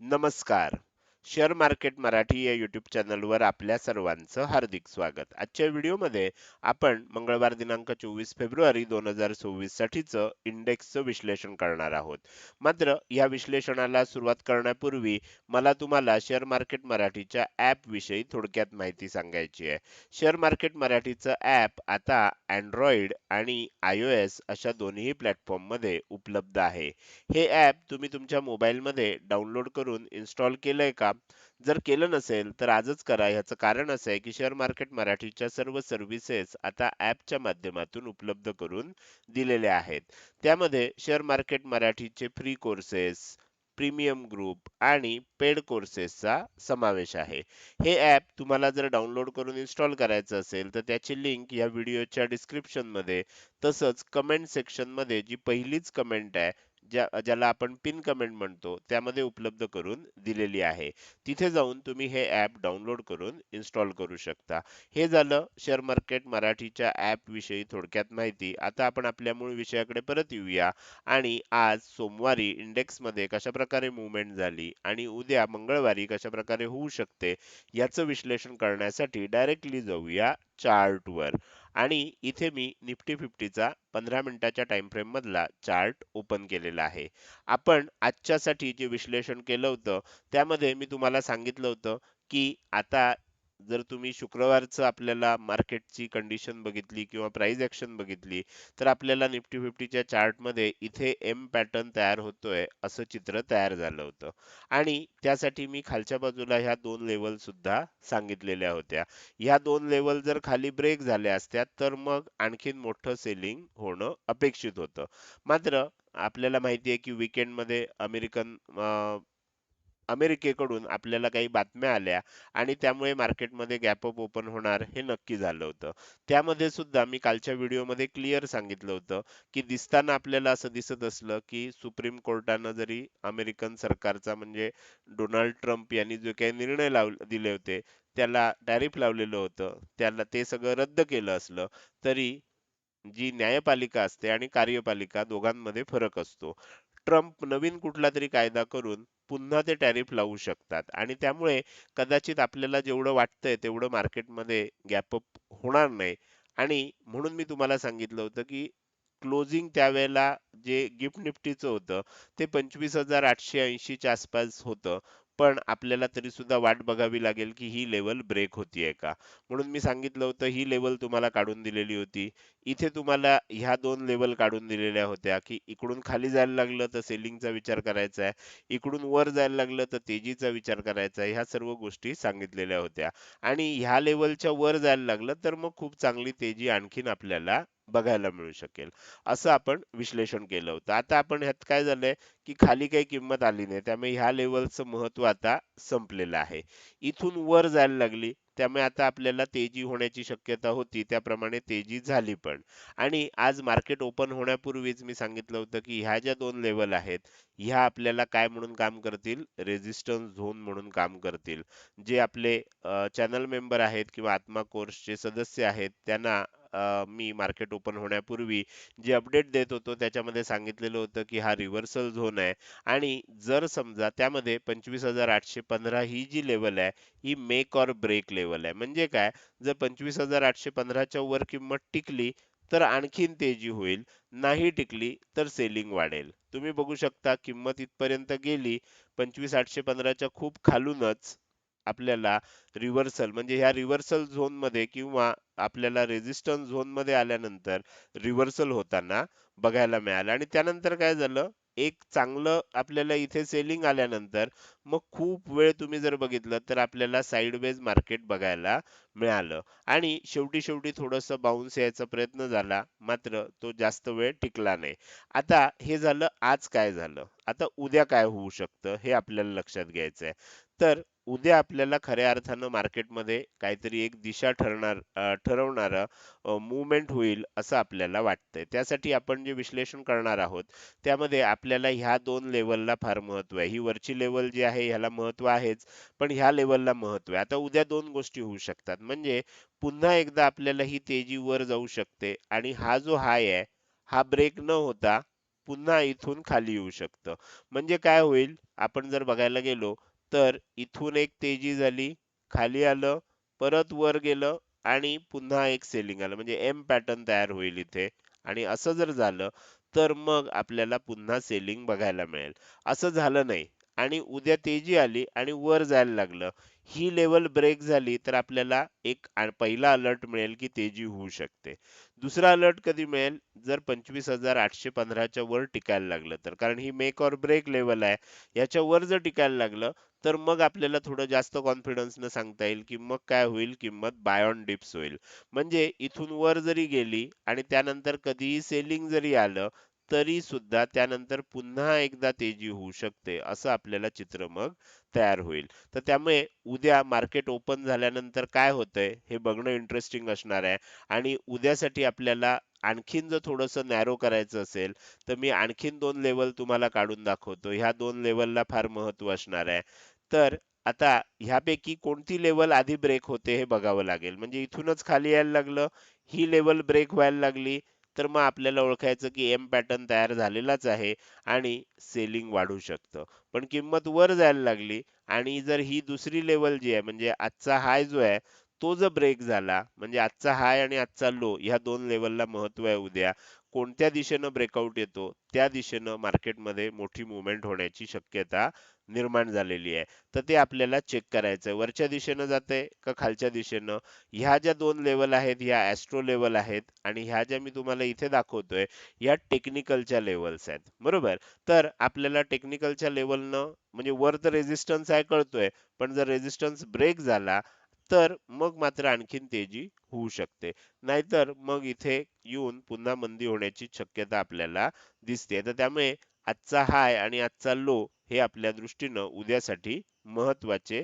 नमस्कार. Share market Marathi या YouTube चॅनलवर आपल्या सर्वांचं हार्दिक स्वागत. आजच्या व्हिडिओमध्ये आपण मंगळवार दिनांक 24 फेब्रुवारी 2024 साठीचं इंडेक्सचं विश्लेषण करणार आहोत. मात्र या विश्लेषणाला सुरुवात करण्यापूर्वी मला तुम्हाला शेअर मार्केट मराठीच्या ॲप विषयी थोडक्यात माहिती सांगायची आहे. शेअर मार्केट मराठीचं ॲप आता Android आणि iOS अशा दोन्ही प्लॅटफॉर्ममध्ये उपलब्ध आहे. हे ॲप तुम्ही तुमच्या मोबाईलमध्ये डाउनलोड करून इन्स्टॉल केलंय का? जर केलं नसेल तर आजच करा. ह्याचं कारण असं आहे की शेअर मार्केट मराठीच्या सर्व सर्व्हिसेस आता ॲपच्या माध्यमातून उपलब्ध करून दिलेल्या आहेत. त्यामध्ये शेअर मार्केट मराठीचे फ्री कोर्सेस, प्रीमियम ग्रुप आणि पेड कोर्सेसचा समावेश आहे. हे ॲप तुम्हाला जर डाउनलोड करून इन्स्टॉल करायचं असेल तर त्याची लिंक या व्हिडिओच्या डिस्क्रिप्शनमध्ये तसंच कमेंट सेक्शनमध्ये जी पहिलीच कमेंट आहे ज्याला आपण पिन कमेंट म्हणतो त्यामध्ये उपलब्ध करून दिलेली आहे. तिथे जाऊन तुम्ही हे ॲप डाउनलोड करून इन्स्टॉल करू शकता. हे झालं शेअर मार्केट मराठीच्या ॲप विषयी थोडक्यात माहिती. आता आपण आपल्या मूळ विषयाकडे परत येऊया आणि आज सोमवारी इंडेक्समध्ये कशाप्रकारे मूव्हमेंट झाली आणि उद्या मंगळवारी कशाप्रकारे होऊ शकते याचं विश्लेषण करण्यासाठी डायरेक्टली जाऊया चार्टवर. आणि इथे मी निफ्टी 50चा 15 मिनिटाच्या टाइम फ्रेम मधला चार्ट ओपन केलेला आहे. आपण आजच्यासाठी जे विश्लेषण केलं होतं त्यामध्ये मी तुम्हाला सांगितलं होतं की आता जर तुम्ही शुक्रवारचं आपल्याला मार्केटची कंडिशन बघितली किंवा प्राइस ॲक्शन बघितली तर आपल्याला निफ्टी 50च्या चार्टमध्ये इथे एम पॅटर्न तयार होतोय असं चित्र तयार झालं होतं. आणि त्यासाठी मी खालच्या बाजूला ह्या दोन लेवल सुद्धा सांगितलेल्या होत्या. ह्या दोन लेवल जर खाली ब्रेक झाल्या असत्या तर मग आणखीन मोठं सेलिंग होणं अपेक्षित होतं. मात्र आपल्याला माहिती आहे की वीकेंडमध्ये अमेरिकेकडून आपल्याला काही बातम्या आल्या आणि त्यामुळे मार्केटमध्ये गॅप अप ओपन होणार हे नक्की झालं होतं. त्यामध्ये सुद्धा मी कालच्या व्हिडिओमध्ये क्लिअर सांगितलं होतं की दिसताना आपल्याला असं दिसत असलं की सुप्रीम कोर्टानं जरी अमेरिकन सरकारचा म्हणजे डोनाल्ड ट्रम्प यांनी जे काही निर्णय दिले होते त्याला टॅरिफ लावलेलं होतं त्याला ते सगळं रद्द केलं असलं तरी जी न्यायपालिका असते आणि कार्यपालिका दोघांमध्ये फरक असतो. ट्रम्प नवीन कुठला तरी कायदा करून पुन्हा ते टॅरिफ लावू शकतात आणि त्यामुळे कदाचित आपल्याला जेवढं वाटतंय तेवढं मार्केटमध्ये गॅप अप होणार नाही. आणि म्हणून मी तुम्हाला सांगितलं होतं की क्लोजिंग त्यावेळेला जे गिफ्ट निफ्टीचं होतं ते 25,880 च्या आसपास होतं. पण आपल्याला तरी सुद्धा वाट बघावी लागेल की ही लेवल ब्रेक होतीये का. म्हणून मी सांगितलं होतं ही लेवल तुम्हाला काढून दिलेली होती. इथे तुम्हाला ह्या दोन लेवल काढून दिलेल्या होत्या की इकडून खाली जायला लागलं तर सेलिंगचा विचार करायचा आहे, इकडून वर जायला लागलं तर तेजीचा विचार करायचा आहे. ह्या सर्व गोष्टी सांगितलेल्या होत्या. आणि ह्या लेवलच्या वर जायला लागलं तर मग खूप चांगली तेजी आणखीन आपल्याला बघायला मिळू शकेल. असं आपण विश्लेषण केलं होतं. आता आपण ह्यात काय झालंय की खाली काही किंमत आली नाही त्यामुळे ह्या लेवलचं महत्व आता संपलेलं आहे. इथून वर जायला लागली त्यामुळे आता आपल्याला तेजी होण्याची शक्यता होती त्याप्रमाणे तेजी झाली पण. आणि आज मार्केट ओपन होण्यापूर्वीच मी सांगितलं होतं की ह्या ज्या दोन लेवल आहेत ह्या आपल्याला काय म्हणून काम करतील, रेझिस्टन्स झोन म्हणून काम करतील. जे आपले चॅनल मेंबर आहेत किंवा आत्मा कोर्सचे सदस्य आहेत त्यांना मी मार्केट ओपन होण्यापूर्वी जे अपडेट देत होतो त्याच्यामध्ये सांगितलेलं होतं की हा रिव्हर्सल झोन आहे. आणि जर समजा त्यामध्ये 25,815 ही जी लेवल आहे ही मेक ऑर ब्रेक लेवल आहे. म्हणजे काय, जर 25,815 च्या वर किंमत टिकली तर आणखीन तेजी होईल, नाही टिकली तर सेलिंग वाढेल. तुम्ही बघू शकता किंमत इथपर्यंत गेली 25,815 च्या खूप खालूनच आपल्याला रिव्हर्सल म्हणजे ह्या रिव्हर्सल झोन मध्ये किंवा आपल्याला रेझिस्टन्स झोन मध्ये आल्यानंतर रिव्हर्सल होताना बघायला मिळालं. आणि त्यानंतर काय झालं, एक चांगलं आपल्याला इथे सेलिंग आल्यानंतर मग खूप वेळ तुम्ही जर बघितलं तर आपल्याला साइडवेज मार्केट बघायला मिळालं. आणि शेवटी शेवटी थोडंसं बाउन्स यायचा प्रयत्न झाला मात्र तो जास्त वेळ टिकला नाही. आता हे झालं आज काय झालं. आता उद्या काय होऊ शकतं हे आपल्याला लक्षात घ्यायचं आहे. तर उद्या आपल्याला खऱ्या अर्थानं मार्केटमध्ये काहीतरी एक दिशा ठरवणारं मूव्हमेंट होईल असं आपल्याला वाटतंय. त्यासाठी आपण जे विश्लेषण करणार आहोत त्यामध्ये आपल्याला ह्या दोन लेवलला फार महत्व आहे. ही वरची लेवल जी आहे ह्याला महत्व आहेच, पण ह्या लेवलला महत्व आहे. आता उद्या दोन गोष्टी होऊ शकतात. म्हणजे पुन्हा एकदा आपल्याला ही तेजी वर जाऊ शकते आणि हा जो हाय आहे हा ब्रेक न होता पुन्हा इथून खाली येऊ शकतं. म्हणजे काय होईल, आपण जर बघायला गेलो, तर इथून एक तेजी झाली, खाली आलं, परत वर गेलं आणि पुन्हा एक सेलिंग आलं. म्हणजे एम पॅटर्न तयार होईल इथे आणि असं जर झालं, तर मग आपल्याला पुन्हा सेलिंग बघायला मिळेल. असं झालं नाही आणि उद्या तेजी आली आणि वर जायला लागलं. ही लेवल ब्रेक झाली, तर आपल्याला एक पहिला अलर्ट मिळेल, की तेजी होऊ शकते. दुसरा अलर्ट कधी मिळेल? जर 25,815 च्या वर टिकायला लागलं तर. कारण ही मेक ऑर ब्रेक लेवल आहे. याच्या वर जर टिकायला लागलं, तर मग आपल्याला थोडं जास्त कॉन्फिडन्सनं सांगता येईल, की मग काय होईल? किंमत बाय ऑन डिप्स होईल. म्हणजे इथून वर जरी गेली आणि त्यानंतर कधीही सेलिंग जरी आलं, तरी सुद्धा त्यानंतर पुन्हा एकदा तेजी होऊ शकते. असं आपल्याला चित्र मग तयार होईल. तर त्यामुळे उद्या मार्केट ओपन झाल्यानंतर काय होतंय हे बघणं इंटरेस्टिंग असणार आहे. आणि उद्यासाठी आपल्याला आणखीन जर थोडंसं नॅरो करायचं असेल, तर मी आणखीन 2 लेव्हल तुम्हाला काढून दाखवतो. ह्या 2 लेव्हलला फार महत्त्व असणार आहे. तर आता ह्यापैकी कोणती लेव्हल आधी ब्रेक होते हे बघावं लागेल. म्हणजे इथूनच खाली यायला लागलं, ही लेव्हल ब्रेक व्हायला लागली, तर मग आपल्याला ओळखायचं की एम पॅटर्न तयार झालेलाच आहे आणि सेलिंग वाढू शकतं. पण किंमत वर जायला लागली आणि जर ही दुसरी लेव्हल जी आहे, म्हणजे आजचा हाय जो आहे, तो जर ब्रेक झाला, म्हणजे आजचा हाय आणि आजचा लो ह्या 2 लेव्हलला महत्त्व आहे उद्या. कोणत्या दिशेनं ब्रेकआउट येतो, त्या दिशेनं मार्केटमध्ये मोठी मूव्हमेंट होण्याची शक्यता निर्माण झालेली आहे. तर ते आपल्याला चेक करायचं आहे. वरच्या दिशेनं जातंय का खालच्या दिशेनं? ह्या ज्या 2 लेव्हल आहेत, ह्या ॲस्ट्रो लेव्हल आहेत आणि ह्या ज्या मी तुम्हाला इथे दाखवतोय, ह्या टेक्निकलच्या लेव्हल्स आहेत. बरोबर? तर आपल्याला टेक्निकलच्या लेव्हलनं म्हणजे वर तर रेझिस्टन्स आहे कळतोय, पण जर रेझिस्टन्स ब्रेक झाला, तर मग मात्र आणखीन तेजी होऊ शकते. नाहीतर मग इथे येऊन पुन्हा मंदी होण्याची शक्यता आपल्याला दिसते. तर त्यामुळे आजचा हाय आणि आजचा लो हे आपल्या दृष्टीनं उद्यासाठी महत्त्वाचे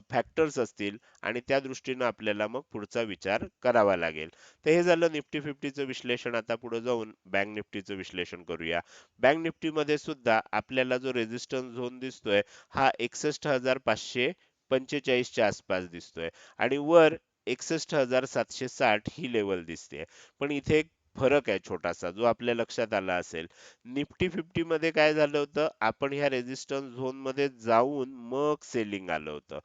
फॅक्टर्स असतील आणि त्या दृष्टीनं आपल्याला मग पुढचा विचार करावा लागेल. तर हे झालं निफ्टी 50चं विश्लेषण. आता पुढे जाऊन बँक निफ्टीचं विश्लेषण करूया. बँक निफ्टीमध्ये सुद्धा आपल्याला जो रेझिस्टन्स झोन दिसतोय, हा 61,545 च्या आसपास दिसतोय आणि वर 61,760 ही लेवल दिसते. पण इथे एक फरक आहे छोटासा, जो आपल्या लक्षात आला असेल. निफ्टी 50 मध्ये काय झालं होतं, आपण ह्या रेझिस्टन्स झोन मध्ये जाऊन मग सेलिंग आलं होतं.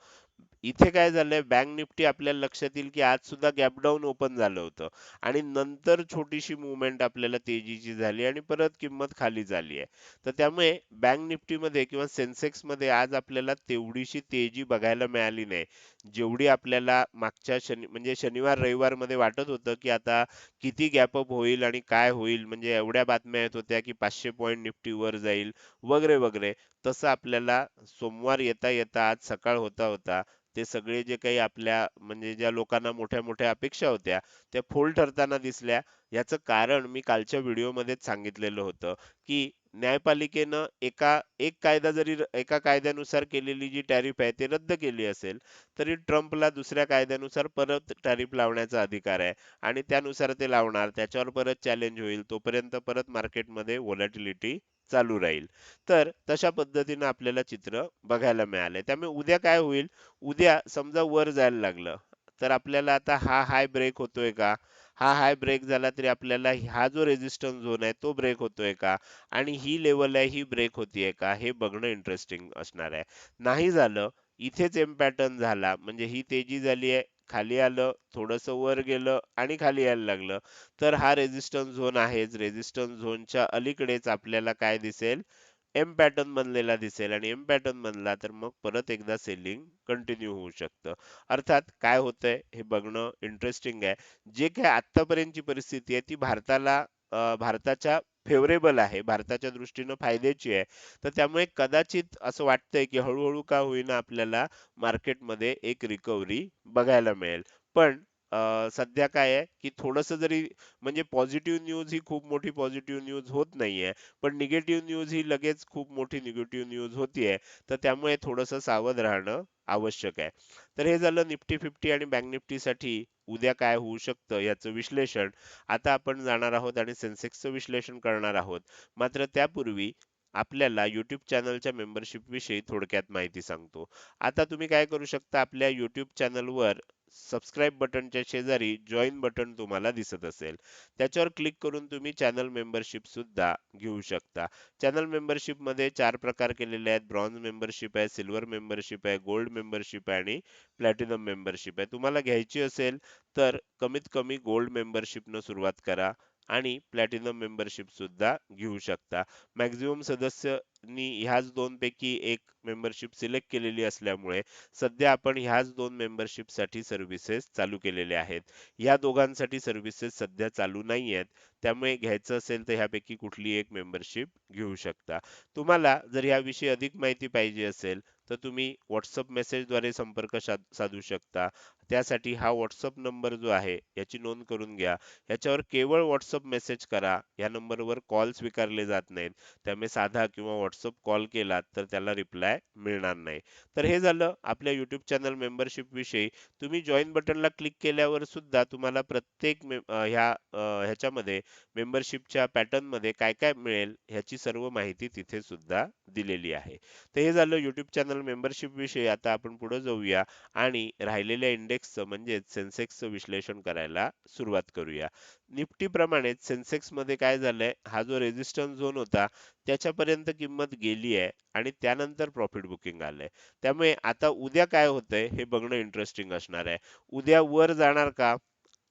इथे काय झालंय, बँक निफ्टी आपल्याला लक्षात येईल की आज सुद्धा गॅप डाउन ओपन झालं होतं आणि नंतर छोटीशी मूव्हमेंट आपल्याला तेजीची झाली आणि परत किंमत खाली झाली आहे. तर त्यामुळे बँक निफ्टीमध्ये किंवा सेन्सेक्समध्ये आज आपल्याला तेवढीशी तेजी बघायला मिळाली नाही, जेवढी आपल्याला मागच्या म्हणजे शनिवार रविवार मध्ये वाटत होतं की आता किती गॅप अप होईल आणि काय होईल. म्हणजे एवढ्या बातम्या येत होत्या की 500 पॉईंट निफ्टी वर जाईल वगैरे वगैरे. तसं आपल्याला सोमवार येता येता आज सकाळ होता होता ते सगळे जे काही आपल्या म्हणजे ज्या लोकांना मोठ्या मोठ्या अपेक्षा होत्या, त्या फोल ठरताना दिसल्या. याचं कारण मी कालच्या व्हिडिओमध्येच सांगितलेलं होतं, की न्यायपालिकेनं एक कायदा जरी एका कायद्यानुसार केलेली जी टॅरिफ आहे ते रद्द केली असेल, तरी ट्रम्पला दुसऱ्या कायद्यानुसार परत टॅरिफ लावण्याचा अधिकार आहे आणि त्यानुसार ते लावणार. त्याच्यावर परत चॅलेंज होईल. तोपर्यंत परत मार्केटमध्ये व्होलॅटिलिटी चालू राहील. तर तशा पद्धतीनं आपल्याला चित्र बघायला मिळालंय. त्यामुळे उद्या काय होईल, उद्या समजा वर जायला लागलं, तर आपल्याला आता हा हाय ब्रेक होतोय का? हा हाय ब्रेक झाला तरी आपल्याला हा जो रेझिस्टन्स झोन आहे तो ब्रेक होतोय का? आणि ही लेवल आहे ही ब्रेक होतीये का? हे बघणं इंटरेस्टिंग असणार आहे. नाही झालं, इथेच एम पॅटर्न झाला, म्हणजे ही तेजी झाली आहे, खाली आलं, थोडंसं वर गेलं आणि खाली यायला लागलं, तर हा रेझिस्टन्स झोन आहेच. रेझिस्टन्स झोनच्या अलीकडेच आपल्याला काय दिसेल, एम पॅटर्न बनलेला दिसेल आणि एम पॅटर्न बनला तर मग परत एकदा सेलिंग कंटिन्यू होऊ शकतं. अर्थात काय होतंय हे बघणं इंटरेस्टिंग आहे. जे काही आत्तापर्यंतची परिस्थिती आहे ती भारताच्या फेवरेबल आहे, भारताच्या दृष्टीनं फायद्याची आहे. तर त्यामुळे कदाचित असं वाटतंय की हळूहळू का होईना आपल्याला मार्केटमध्ये एक रिकव्हरी बघायला मिळेल. पण सध्या काय आहे की थोडंसं जरी म्हणजे पॉझिटिव्ह न्यूज ही खूप मोठी पॉझिटिव्ह न्यूज होत नाहीये, पण निगेटिव्ह न्यूज ही लगेच खूप मोठी निगेटिव्ह न्यूज होतीये. तर त्यामुळे थोडंसं सावध राहणं आवश्यक आहे. तर हे झालं निफ्टी 50 आणि बँक निफ्टीसाठी उद्या काय होऊ शकतं याचं विश्लेषण. आता आपण जाणार आहोत आणि सेन्सेक्सचं विश्लेषण करणार आहोत. मात्र त्यापूर्वी आपल्याला YouTube चॅनलच्या मेंबरशिप विषयी थोडक्यात माहिती सांगतो. आता तुम्ही काय करू शकता, आपल्या YouTube चॅनलवर सबस्क्राईब बटनच्या शेजारी जॉइन बटन तुम्हाला दिसत असेल. त्याच्यावर क्लिक करून तुम्ही चॅनल मेंबरशिप सुद्धा घेऊ शकता. चॅनल मेंबरशिपमध्ये 4 प्रकार केलेले आहेत. ब्रॉन्झ मेंबरशिप आहे, सिल्वर मेंबरशिप आहे, गोल्ड मेंबरशिप आहे आणि प्लॅटिनम मेंबरशिप आहे. तुम्हाला घ्यायची असेल तर कमीत कमी गोल्ड मेंबरशिपनं सुरुवात करा आणि प्लॅटिनम मेंबरशिप सुद्धा घेऊ शकता. मॅक्झिमम सदस्यांनी ह्याच 2 पैकी एक मेंबरशिप सिलेक्ट केलेली असल्यामुळे सध्या आपण ह्याच 2 मेंबरशिपसाठी सर्व्हिसेस चालू केलेल्या आहेत. ह्या दोघांसाठी सर्व्हिसेस सध्या चालू नाही आहेत. त्यामुळे घ्यायचं असेल तर ह्यापैकी कुठली एक मेंबरशिप घेऊ शकता. तुम्हाला जर याविषयी अधिक माहिती पाहिजे असेल तर तुम्ही WhatsApp मेसेजद्वारे संपर्क साधू शकता. त्यासाठी हा WhatsApp नंबर जो आहे याची नोंद करून घ्या. याच्यावर केवळ WhatsApp मेसेज करा. या नंबरवर कॉल स्वीकारले जात नाहीत. त्यामुळे साधा किंवा WhatsApp कॉल केलात तर त्याला रिप्लाय मिळणार नाही. तर हे झालं आपल्या YouTube चॅनल मेंबरशिप विषयी. तुम्ही जॉइन बटनला क्लिक केल्यावर सुद्धा तुम्हाला प्रत्येक ह्याच्यामध्ये मेंबरशिपच्या पॅटर्नमध्ये काय काय मिळेल ह्याची सर्व माहिती तिथे सुद्धा दिलेली आहे. तर हे झालं YouTube चॅनल मेंबरशिप विषयी. आता आपण पुढे जाऊया आणि राहिलेल्या इंडेक्सचं म्हणजेच सेन्सेक्सचं विश्लेषण करायला सुरुवात करूया. निफ्टीप्रमाणेच सेन्सेक्समध्ये काय झालंय, हा जो रेझिस्टन्स झोन होता त्याच्यापर्यंत किंमत गेली आहे आणि त्यानंतर प्रॉफिट बुकिंग आलंय. त्यामुळे आता उद्या काय होतंय हे बघणं इंटरेस्टिंग असणार आहे. उद्या वर जाणार का?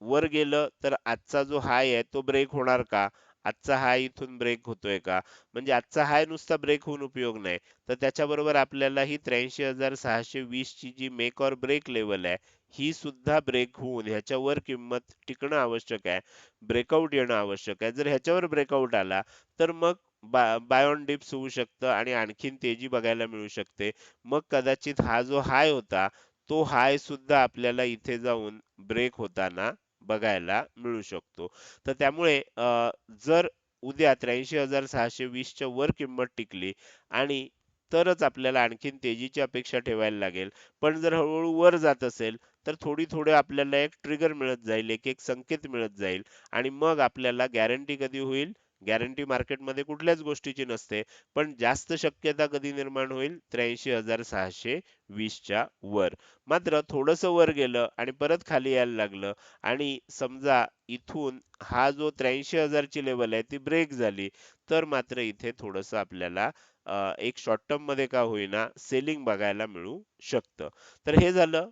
वर गेलं तर आजचा जो हाय आहे तो ब्रेक होणार का? आजचा हाय इथून ब्रेक होतोय का? म्हणजे आजचा हाय नुसता ब्रेक होऊन उपयोग नाही. तर त्याच्याबरोबर आपल्याला ही 83,620 ची जी मेक ऑर ब्रेक लेवल आहे, ही सुद्धा ब्रेक होऊन ह्याच्यावर किंमत टिकणं आवश्यक आहे. ब्रेकआउट येणं आवश्यक आहे. जर ह्याच्यावर ब्रेकआउट आला तर मग बाय ऑन डिप्स होऊ शकतं आणि आणखीन तेजी बघायला मिळू शकते. मग कदाचित हा जो हाय होता, तो हाय सुद्धा आपल्याला इथे जाऊन ब्रेक होताना बघायला मिळू शकतो. तर त्यामुळे जर उद्या 83,620 च्या वर किंमत टिकली आणि तरच आपल्याला आणखीन तेजीची अपेक्षा ठेवायला लागेल. पण जर हळूहळू वर जात असेल, तर थोडी आपल्याला एक ट्रिगर मिळत जाईल, एक संकेत मिळत जाईल आणि मग आपल्याला गॅरंटी कधी होईल? गॅरंटी मार्केटमध्ये कुठल्याच गोष्टीची नसते. पण जास्त शक्यता कधी निर्माण होईल? 83,620 च्या वर. मात्र थोडंसं वर गेलं आणि परत खाली यायला लागलं आणि समजा इथून हा जो 83,000 ची लेवल आहे ती ब्रेक झाली, तर मात्र इथे थोडंसं आपल्याला एक शॉर्ट टर्म मध्ये का होईना सेलिंग बघायला मिळू शकतं. तर हे झालं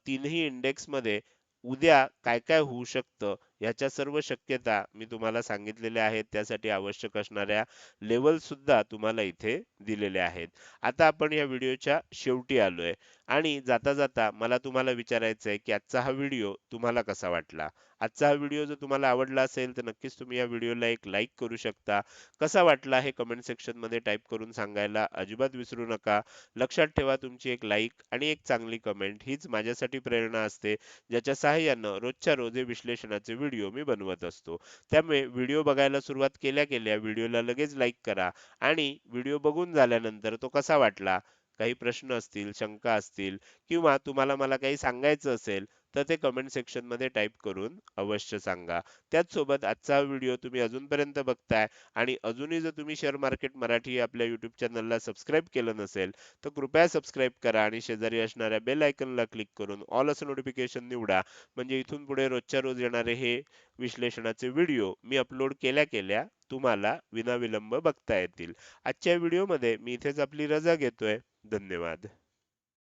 तीनही इंडेक्स मध्ये उद्या काय काय होऊ शकतं याच्या सर्व शक्यता मी तुम्हाला सांगितलेल्या आहेत. त्यासाठी आवश्यक असणाऱ्या लेवल सुद्धा तुम्हाला इथे दिलेल्या आहेत. आता आपण या व्हिडिओच्या शेवटी आलोय आणि जाता जाता मला तुम्हाला विचारायचं आहे की आजचा हा व्हिडिओ तुम्हाला कसा वाटला? आजचा हा व्हिडिओ जर तुम्हाला आवडला असेल तर नक्कीच तुम्ही या व्हिडिओला एक लाईक करू शकता. कसा वाटला हे कमेंट सेक्शन मध्ये टाईप करून सांगायला अजिबात विसरू नका. लक्षात ठेवा, तुमची एक लाईक आणि एक चांगली कमेंट हीच माझ्यासाठी प्रेरणा असते, ज्याच्या सहाय्यानं रोजच्या रोज हे विश्लेषणाचे व्हिडिओ मी बनवत असतो. त्यामुळे व्हिडिओ बघायला सुरुवात केल्या केल्या व्हिडिओला लगेच लाईक करा आणि व्हिडिओ बघून झाल्यानंतर तो कसा वाटला, काही प्रश्न असतील, शंका असतील किंवा तुम्हाला मला काही सांगायचं असेल तर ते कमेंट सेक्शन मध्ये टाईप करून अवश्य सांगा. त्याचसोबत आजचा हा व्हिडिओ तुम्ही अजूनपर्यंत बघताय आणि अजूनही जर तुम्ही शेअर मार्केट मराठी आपल्या युट्यूब चॅनलला सबस्क्राईब केलं नसेल तर कृपया सबस्क्राईब करा आणि शेजारी असणाऱ्या बेल आयकॉनला क्लिक करून ऑल असं नोटिफिकेशन निवडा. म्हणजे इथून पुढे रोजच्या रोज येणारे हे विश्लेषणाचे व्हिडिओ मी अपलोड केल्या केल्या तुम्हाला विनाविलंब बघता येतील. आजच्या व्हिडिओमध्ये मी इथेच आपली रजा घेतोय. धन्यवाद.